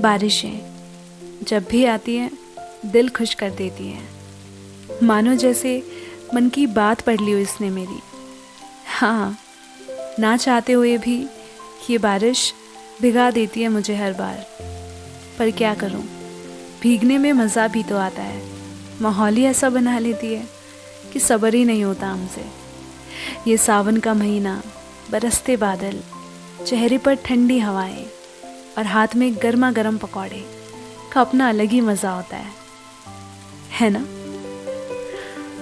बारिशें जब भी आती हैं दिल खुश कर देती हैं, मानो जैसे मन की बात पढ़ ली हो इसने मेरी। हाँ, ना चाहते हुए भी ये बारिश भिगा देती है मुझे हर बार। पर क्या करूं, भीगने में मज़ा भी तो आता है। माहौल ही ऐसा बना लेती है कि सब्र ही नहीं होता हमसे। ये सावन का महीना, बरसते बादल, चेहरे पर ठंडी हवाएं और हाथ में गर्मा गर्म पकौड़े का अपना अलग ही मज़ा होता है ना।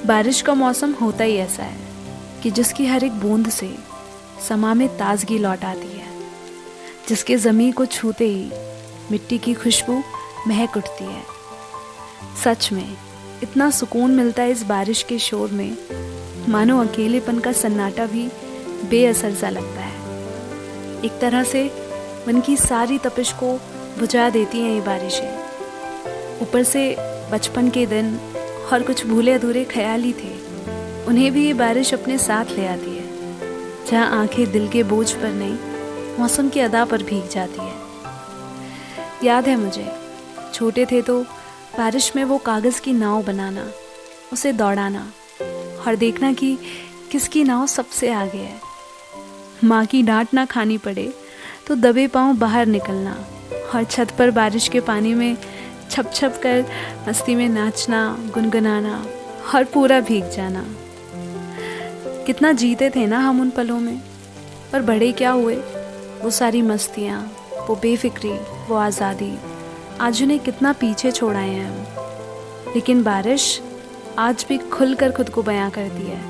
बारिश का मौसम होता ही ऐसा है कि जिसकी हर एक बूंद से समा में ताजगी लौट आती है, जिसके ज़मीन को छूते ही मिट्टी की खुशबू महक उठती है। सच में इतना सुकून मिलता है इस बारिश के शोर में, मानो अकेलेपन का सन्नाटा भी बेअसर सा लगता है। एक तरह से मन की सारी तपिश को बुझा देती हैं ये बारिशें। ऊपर से बचपन के दिन और कुछ भूले अधूरे ख्याल ही थे, उन्हें भी ये बारिश अपने साथ ले आती है। जहाँ आंखें दिल के बोझ पर नहीं, मौसम की अदा पर भीग जाती है। याद है मुझे, छोटे थे तो बारिश में वो कागज़ की नाव बनाना, उसे दौड़ाना और देखना कि किसकी नाव सबसे आगे है। माँ की डांट ना खानी पड़े तो दबे पांव बाहर निकलना और छत पर बारिश के पानी में छप छप कर मस्ती में नाचना, गुनगुनाना और पूरा भीग जाना। कितना जीते थे ना हम उन पलों में। पर बड़े क्या हुए, वो सारी मस्तियाँ, वो बेफिक्री, वो आज़ादी आज उन्हें कितना पीछे छोड़ आए हैं हम। लेकिन बारिश आज भी खुलकर खुद को बयां करती है।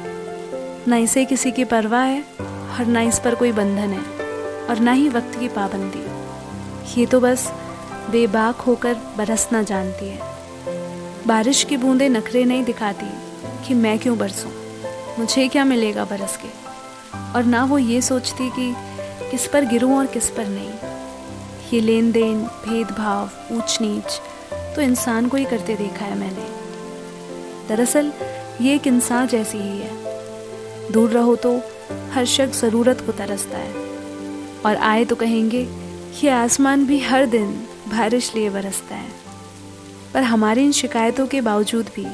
ना इसे किसी की परवाह है और ना इस पर कोई बंधन है और ना ही वक्त की पाबंदी। ये तो बस बेबाक होकर बरसना जानती है। बारिश की बूंदें नखरे नहीं दिखाती कि मैं क्यों बरसूं, मुझे क्या मिलेगा बरस के। और ना वो ये सोचती कि किस पर गिरूं और किस पर नहीं। ये लेन देन, भेदभाव, ऊंच नीच तो इंसान को ही करते देखा है मैंने। दरअसल ये एक इंसान जैसी ही है। दूर रहो तो हर शख्स ज़रूरत को तरसता है और आए तो कहेंगे ये आसमान भी हर दिन बारिश लिए बरसता है। पर हमारी इन शिकायतों के बावजूद भी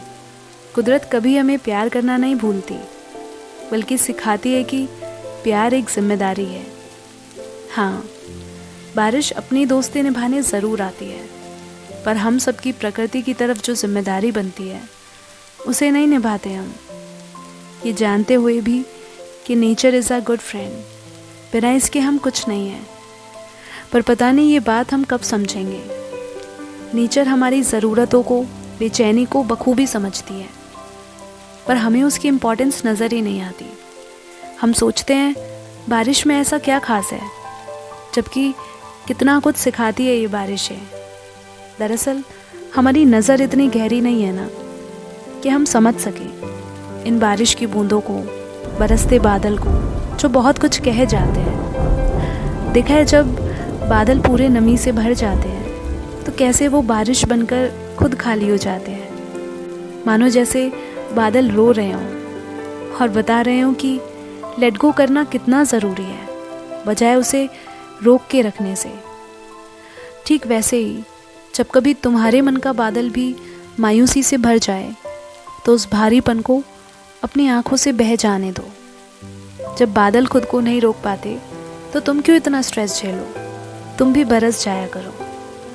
कुदरत कभी हमें प्यार करना नहीं भूलती, बल्कि सिखाती है कि प्यार एक जिम्मेदारी है। हाँ, बारिश अपनी दोस्ती निभाने ज़रूर आती है, पर हम सबकी प्रकृति की तरफ जो जिम्मेदारी बनती है उसे नहीं निभाते हम। ये जानते हुए भी कि nature is a good friend, बिना इसके हम कुछ नहीं हैं। पर पता नहीं ये बात हम कब समझेंगे। नेचर हमारी ज़रूरतों को, बेचैनी को बखूबी समझती है, पर हमें उसकी इम्पोर्टेंस नज़र ही नहीं आती। हम सोचते हैं बारिश में ऐसा क्या खास है, जबकि कितना कुछ सिखाती है ये बारिशें। दरअसल हमारी नज़र इतनी गहरी नहीं है ना कि हम समझ सकें इन बारिश की बूंदों को, बरसते बादल को, जो बहुत कुछ कह जाते हैं। देखा है जब बादल पूरे नमी से भर जाते हैं तो कैसे वो बारिश बनकर खुद खाली हो जाते हैं, मानो जैसे बादल रो रहे हों और बता रहे हों कि लेट गो करना कितना ज़रूरी है, बजाय उसे रोक के रखने से। ठीक वैसे ही जब कभी तुम्हारे मन का बादल भी मायूसी से भर जाए तो उस भारीपन को अपनी आंखों से बह जाने दो। जब बादल खुद को नहीं रोक पाते तो तुम क्यों इतना स्ट्रेस झेलो, तुम भी बरस जाया करो,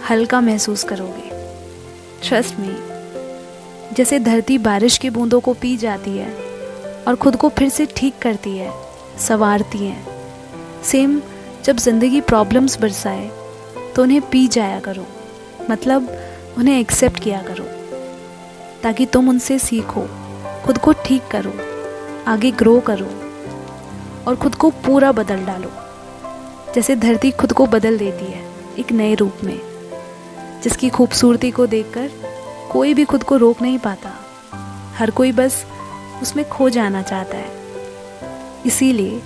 हल्का महसूस करोगे। ट्रस्ट मी, जैसे धरती बारिश की बूंदों को पी जाती है और खुद को फिर से ठीक करती है, संवारती है, सेम जब ज़िंदगी प्रॉब्लम्स बरसाए तो उन्हें पी जाया करो, मतलब उन्हें एक्सेप्ट किया करो, ताकि तुम उनसे सीखो, खुद को ठीक करो, आगे ग्रो करो और खुद को पूरा बदल डालो। जैसे धरती खुद को बदल देती है एक नए रूप में, जिसकी खूबसूरती को देखकर कोई भी खुद को रोक नहीं पाता। हर कोई बस उसमें खो जाना चाहता है। इसीलिए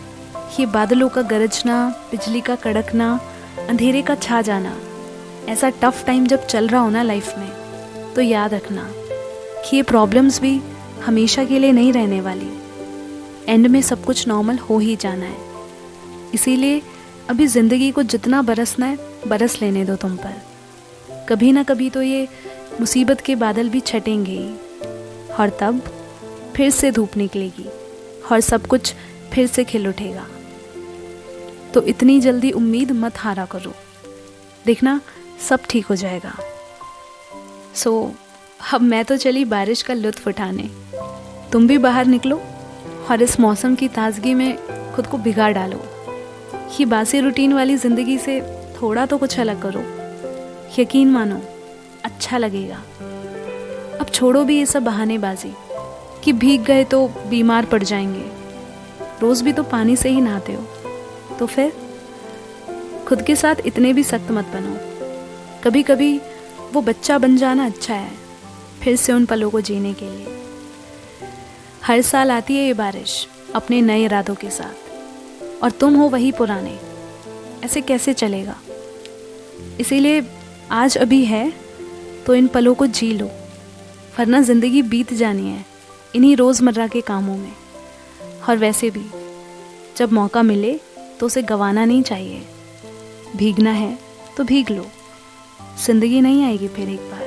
ये बादलों का गरजना, बिजली का कड़कना, अंधेरे का छा जाना, ऐसा टफ टाइम जब चल रहा हो ना लाइफ में, तो याद रखना कि ये प्रॉब्लम्स भी हमेशा के लिए नहीं रहने वाली। एंड में सब कुछ नॉर्मल हो ही जाना है। इसीलिए अभी ज़िंदगी को जितना बरसना है बरस लेने दो तुम पर, कभी ना कभी तो ये मुसीबत के बादल भी छटेंगे ही, और तब फिर से धूप निकलेगी और सब कुछ फिर से खिल उठेगा। तो इतनी जल्दी उम्मीद मत हारा करो, देखना सब ठीक हो जाएगा। अब मैं तो चली बारिश का लुत्फ़ उठाने, तुम भी बाहर निकलो और इस मौसम की ताजगी में खुद को भिगा डालो। ये बासी रूटीन वाली ज़िंदगी से थोड़ा तो कुछ अलग करो, यकीन मानो अच्छा लगेगा। अब छोड़ो भी ये सब बहानेबाजी कि भीग गए तो बीमार पड़ जाएंगे, रोज़ भी तो पानी से ही नहाते हो। तो फिर खुद के साथ इतने भी सख्त मत बनो। कभी कभी वो बच्चा बन जाना अच्छा है, फिर से उन पलों को जीने के लिए। हर साल आती है ये बारिश अपने नए इरादों के साथ, और तुम हो वही पुराने, ऐसे कैसे चलेगा। इसीलिए आज अभी है तो इन पलों को जी लो, वरना ज़िंदगी बीत जानी है इन्हीं रोज़मर्रा के कामों में। और वैसे भी जब मौका मिले तो उसे गंवाना नहीं चाहिए। भीगना है तो भीग लो, ज़िंदगी नहीं आएगी फिर एक बार।